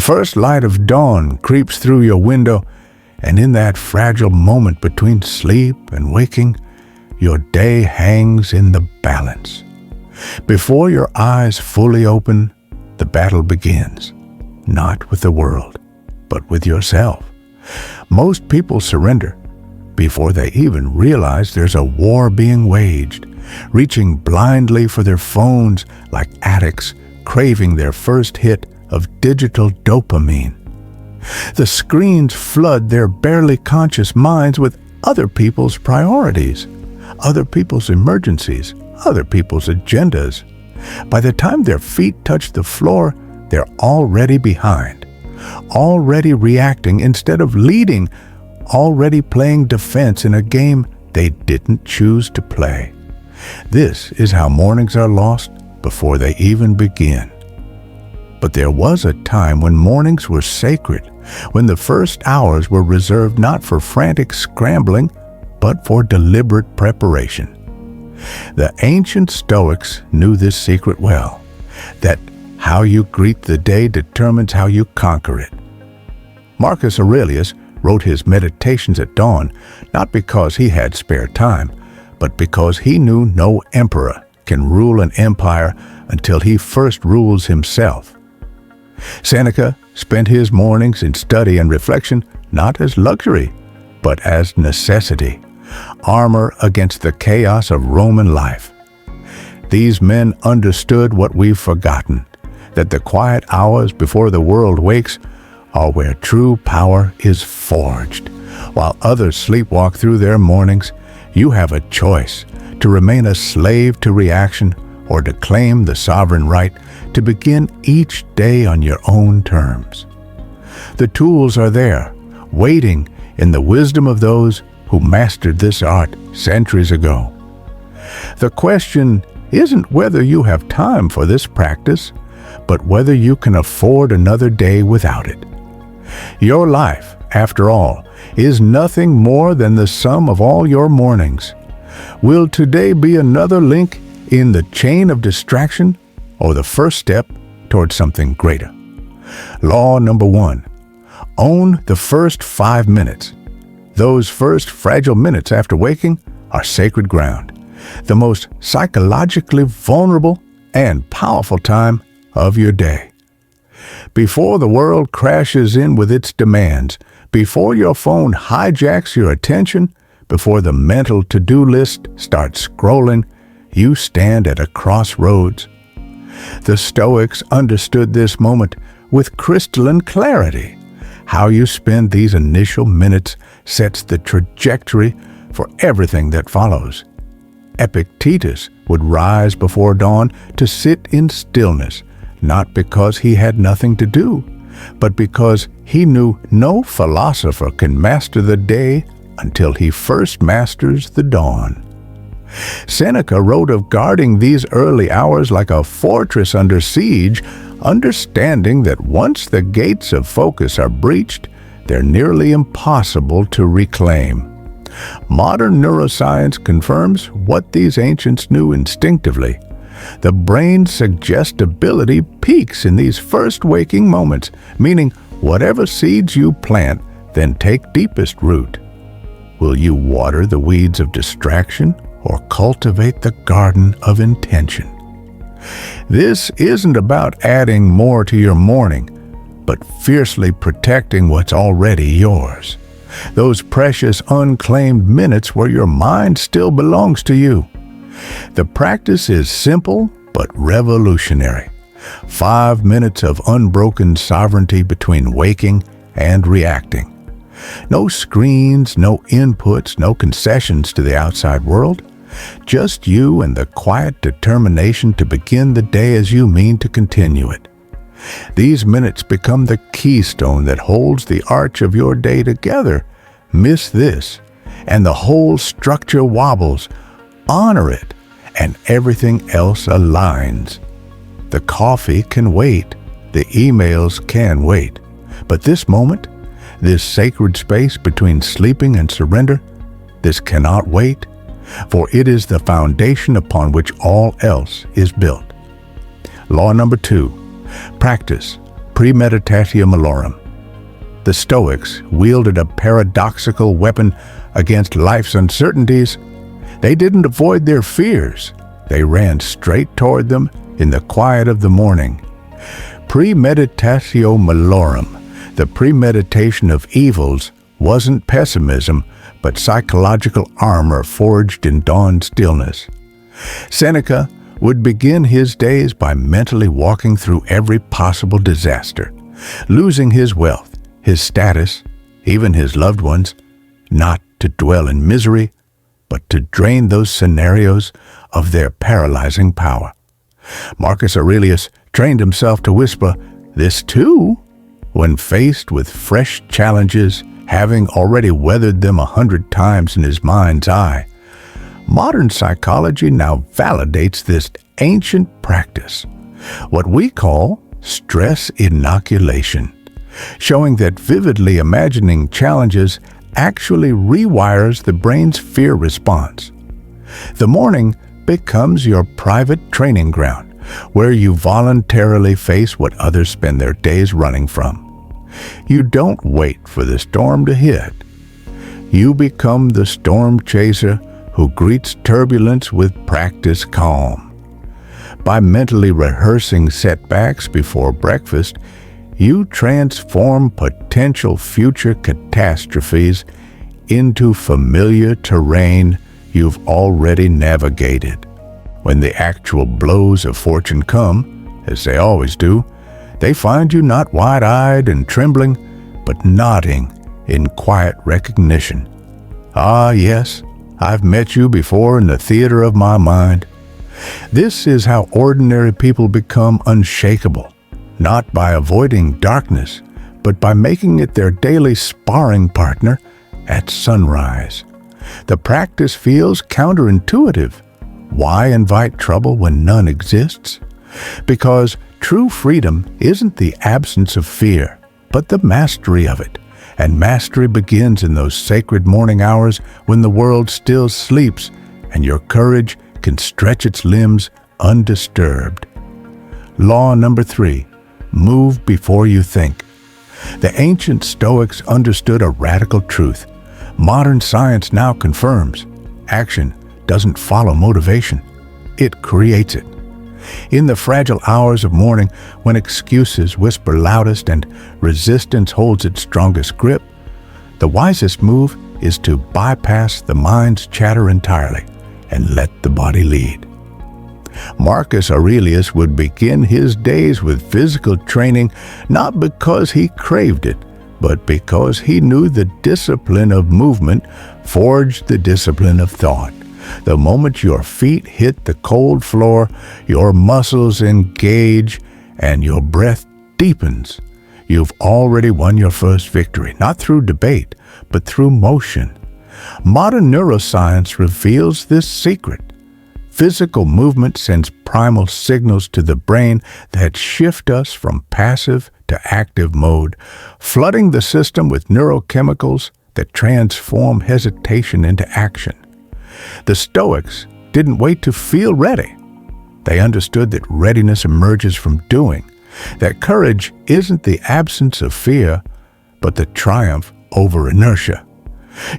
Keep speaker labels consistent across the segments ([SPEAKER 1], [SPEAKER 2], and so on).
[SPEAKER 1] first light of dawn creeps through your window, and in that fragile moment between sleep and waking, your day hangs in the balance. Before your eyes fully open, the battle begins, not with the world, but with yourself. Most people surrender before they even realize there's a war being waged, reaching blindly for their phones like addicts craving their first hit of digital dopamine. The screens flood their barely conscious minds with other people's priorities, other people's emergencies, other people's agendas. By the time their feet touch the floor, they're already behind, already reacting instead of leading, already playing defense in a game they didn't choose to play. This is how mornings are lost before they even begin. But there was a time when mornings were sacred, when the first hours were reserved not for frantic scrambling, but for deliberate preparation. The ancient Stoics knew this secret well, that how you greet the day determines how you conquer it. Marcus Aurelius wrote his Meditations at dawn, not because he had spare time, but because he knew no emperor can rule an empire until he first rules himself. Seneca spent his mornings in study and reflection not as luxury, but as necessity, armor against the chaos of Roman life. These men understood what we've forgotten, that the quiet hours before the world wakes are where true power is forged. While others sleepwalk through their mornings, you have a choice to remain a slave to reaction or to claim the sovereign right to begin each day on your own terms. The tools are there, waiting in the wisdom of those who mastered this art centuries ago. The question isn't whether you have time for this practice, but whether you can afford another day without it. Your life, after all, is nothing more than the sum of all your mornings. Will today be another link in the chain of distraction or the first step towards something greater? Law number 1. Own the first 5 minutes. Those first fragile minutes after waking are sacred ground, the most psychologically vulnerable and powerful time of your day. Before the world crashes in with its demands, before your phone hijacks your attention, before the mental to-do list starts scrolling, you stand at a crossroads. The Stoics understood this moment with crystalline clarity. How you spend these initial minutes sets the trajectory for everything that follows. Epictetus would rise before dawn to sit in stillness, not because he had nothing to do, but because he knew no philosopher can master the day until he first masters the dawn. Seneca wrote of guarding these early hours like a fortress under siege, understanding that once the gates of focus are breached, they're nearly impossible to reclaim. Modern neuroscience confirms what these ancients knew instinctively. The brain's suggestibility peaks in these first waking moments, meaning whatever seeds you plant then take deepest root. Will you water the weeds of distraction or cultivate the garden of intention? This isn't about adding more to your morning, but fiercely protecting what's already yours. Those precious unclaimed minutes where your mind still belongs to you. The practice is simple but revolutionary. 5 minutes of unbroken sovereignty between waking and reacting. No screens, no inputs, no concessions to the outside world. Just you and the quiet determination to begin the day as you mean to continue it. These minutes become the keystone that holds the arch of your day together. Miss this, and the whole structure wobbles. Honor it, and everything else aligns. The coffee can wait, the emails can wait, but this moment, this sacred space between sleeping and surrender, this cannot wait, for it is the foundation upon which all else is built. Law number 2, practice premeditatio malorum. The Stoics wielded a paradoxical weapon against life's uncertainties. They didn't avoid their fears. They ran straight toward them in the quiet of the morning. Premeditatio malorum, the premeditation of evils, wasn't pessimism, but psychological armor forged in dawn stillness. Seneca would begin his days by mentally walking through every possible disaster, losing his wealth, his status, even his loved ones, not to dwell in misery, but to drain those scenarios of their paralyzing power. Marcus Aurelius trained himself to whisper, "This too," when faced with fresh challenges, having already weathered them 100 times in his mind's eye. Modern psychology now validates this ancient practice, what we call stress inoculation, showing that vividly imagining challenges actually rewires the brain's fear response. The morning becomes your private training ground, where you voluntarily face what others spend their days running from. You don't wait for the storm to hit. You become the storm chaser who greets turbulence with practiced calm. By mentally rehearsing setbacks before breakfast, you transform potential future catastrophes into familiar terrain you've already navigated. When the actual blows of fortune come, as they always do, they find you not wide-eyed and trembling, but nodding in quiet recognition. Ah, yes, I've met you before in the theater of my mind. This is how ordinary people become unshakable, not by avoiding darkness, but by making it their daily sparring partner at sunrise. The practice feels counterintuitive. Why invite trouble when none exists? Because true freedom isn't the absence of fear, but the mastery of it. And mastery begins in those sacred morning hours when the world still sleeps and your courage can stretch its limbs undisturbed. Law number 3, move before you think. The ancient Stoics understood a radical truth. Modern science now confirms action doesn't follow motivation. It creates it. In the fragile hours of morning, when excuses whisper loudest and resistance holds its strongest grip, the wisest move is to bypass the mind's chatter entirely and let the body lead. Marcus Aurelius would begin his days with physical training not because he craved it, but because he knew the discipline of movement forged the discipline of thought. The moment your feet hit the cold floor, your muscles engage and your breath deepens. You've already won your first victory, not through debate, but through motion. Modern neuroscience reveals this secret. Physical movement sends primal signals to the brain that shift us from passive to active mode, flooding the system with neurochemicals that transform hesitation into action. The Stoics didn't wait to feel ready. They understood that readiness emerges from doing, that courage isn't the absence of fear, but the triumph over inertia.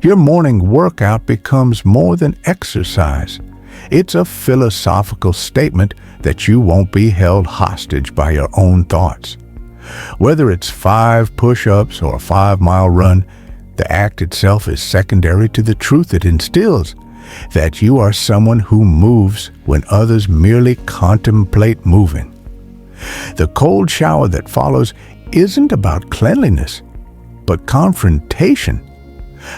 [SPEAKER 1] Your morning workout becomes more than exercise. It's a philosophical statement that you won't be held hostage by your own thoughts. Whether it's 5 push-ups or a 5-mile run, the act itself is secondary to the truth it instills, that you are someone who moves when others merely contemplate moving. The cold shower that follows isn't about cleanliness, but confrontation,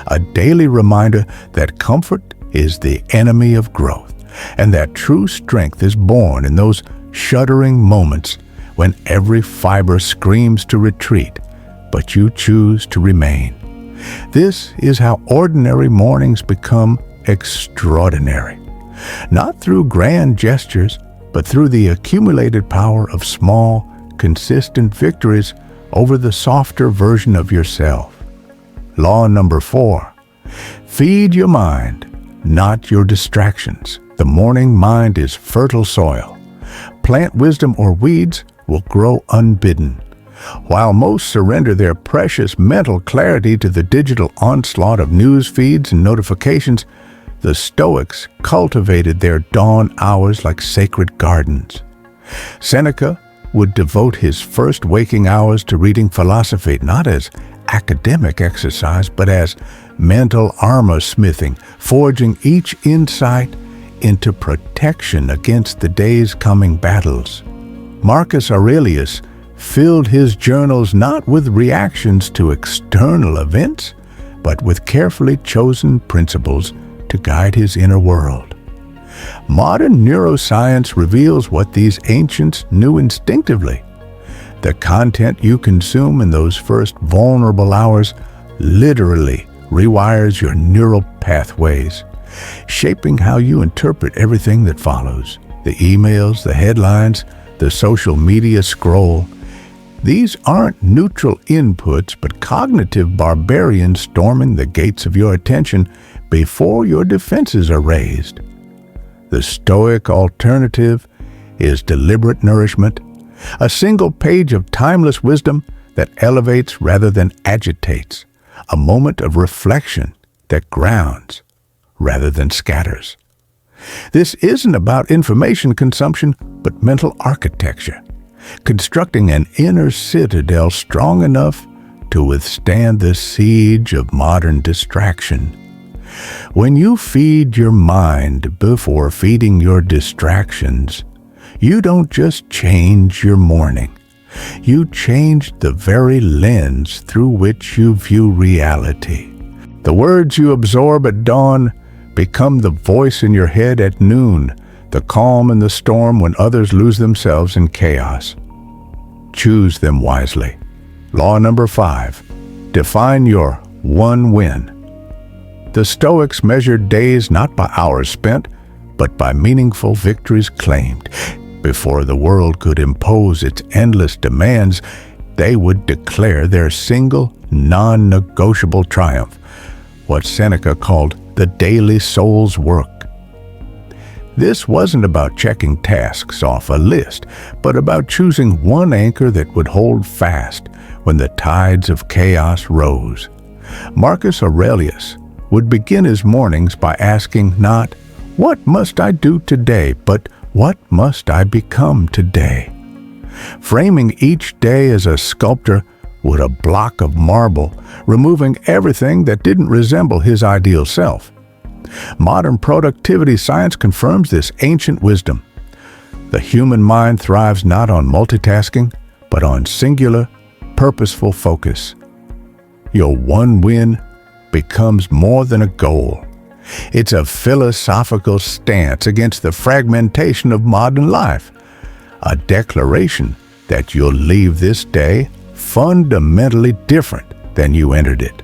[SPEAKER 1] a daily reminder that comfort is the enemy of growth, and that true strength is born in those shuddering moments when every fiber screams to retreat, but you choose to remain. This is how ordinary mornings become extraordinary, not through grand gestures, but through the accumulated power of small, consistent victories over the softer version of yourself. Law number 4, feed your mind, not your distractions. The morning mind is fertile soil. Plant wisdom or weeds will grow unbidden. While most surrender their precious mental clarity to the digital onslaught of news feeds and notifications, the Stoics cultivated their dawn hours like sacred gardens. Seneca would devote his first waking hours to reading philosophy, not as academic exercise, but as mental armor smithing, forging each insight into protection against the day's coming battles. Marcus Aurelius filled his journals not with reactions to external events, but with carefully chosen principles to guide his inner world. Modern neuroscience reveals what these ancients knew instinctively. The content you consume in those first vulnerable hours literally rewires your neural pathways, shaping how you interpret everything that follows. The emails, the headlines, the social media scroll. These aren't neutral inputs, but cognitive barbarians storming the gates of your attention before your defenses are raised. The Stoic alternative is deliberate nourishment, a single page of timeless wisdom that elevates rather than agitates, a moment of reflection that grounds rather than scatters. This isn't about information consumption, but mental architecture, constructing an inner citadel strong enough to withstand the siege of modern distraction. When you feed your mind before feeding your distractions, you don't just change your morning. You change the very lens through which you view reality. The words you absorb at dawn become the voice in your head at noon, the calm in the storm when others lose themselves in chaos. Choose them wisely. Law number 5. Define your one win. The Stoics measured days not by hours spent, but by meaningful victories claimed. Before the world could impose its endless demands, they would declare their single, non-negotiable triumph, what Seneca called the daily soul's work. This wasn't about checking tasks off a list, but about choosing one anchor that would hold fast when the tides of chaos rose. Marcus Aurelius would begin his mornings by asking not, "What must I do today?" but "What must I become today?" Framing each day as a sculptor would a block of marble, removing everything that didn't resemble his ideal self. Modern productivity science confirms this ancient wisdom. The human mind thrives not on multitasking, but on singular, purposeful focus. Your one win becomes more than a goal. It's a philosophical stance against the fragmentation of modern life, a declaration that you'll leave this day fundamentally different than you entered it.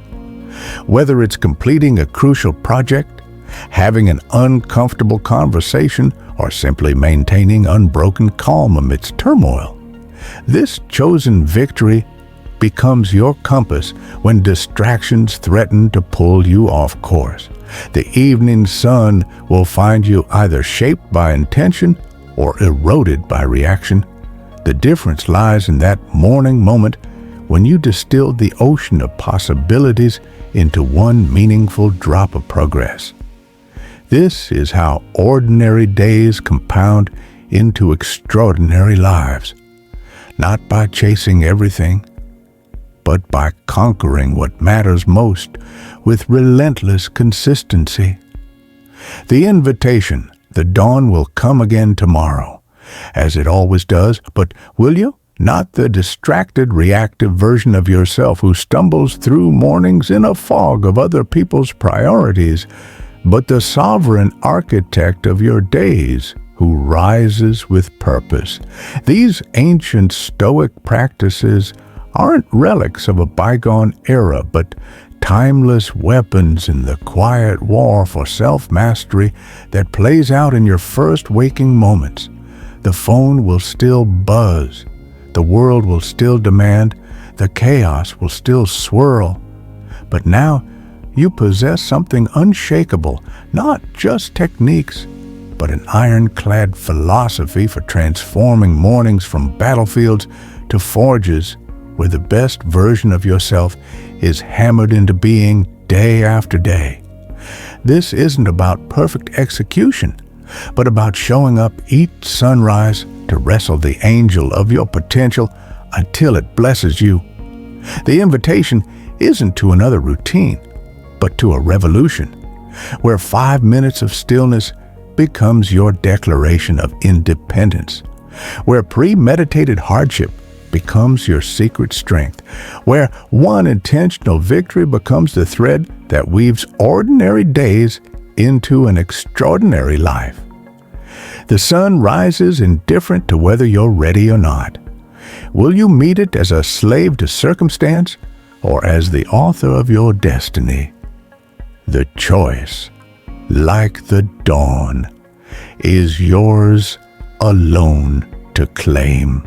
[SPEAKER 1] Whether it's completing a crucial project, having an uncomfortable conversation, or simply maintaining unbroken calm amidst turmoil, this chosen victory becomes your compass when distractions threaten to pull you off course. The evening sun will find you either shaped by intention or eroded by reaction. The difference lies in that morning moment when you distill the ocean of possibilities into one meaningful drop of progress. This is how ordinary days compound into extraordinary lives, not by chasing everything, but by conquering what matters most with relentless consistency. The invitation, the dawn will come again tomorrow, as it always does, but will you? Not the distracted, reactive version of yourself who stumbles through mornings in a fog of other people's priorities, but the sovereign architect of your days who rises with purpose. These ancient Stoic practices aren't relics of a bygone era, but timeless weapons in the quiet war for self-mastery that plays out in your first waking moments. The phone will still buzz. The world will still demand. The chaos will still swirl. But now you possess something unshakable, not just techniques, but an ironclad philosophy for transforming mornings from battlefields to forges where the best version of yourself is hammered into being day after day. This isn't about perfect execution, but about showing up each sunrise to wrestle the angel of your potential until it blesses you. The invitation isn't to another routine, but to a revolution, where 5 minutes of stillness becomes your declaration of independence, where premeditated hardship becomes your secret strength, where one intentional victory becomes the thread that weaves ordinary days into an extraordinary life. The sun rises indifferent to whether you're ready or not. Will you meet it as a slave to circumstance or as the author of your destiny? The choice, like the dawn, is yours alone to claim.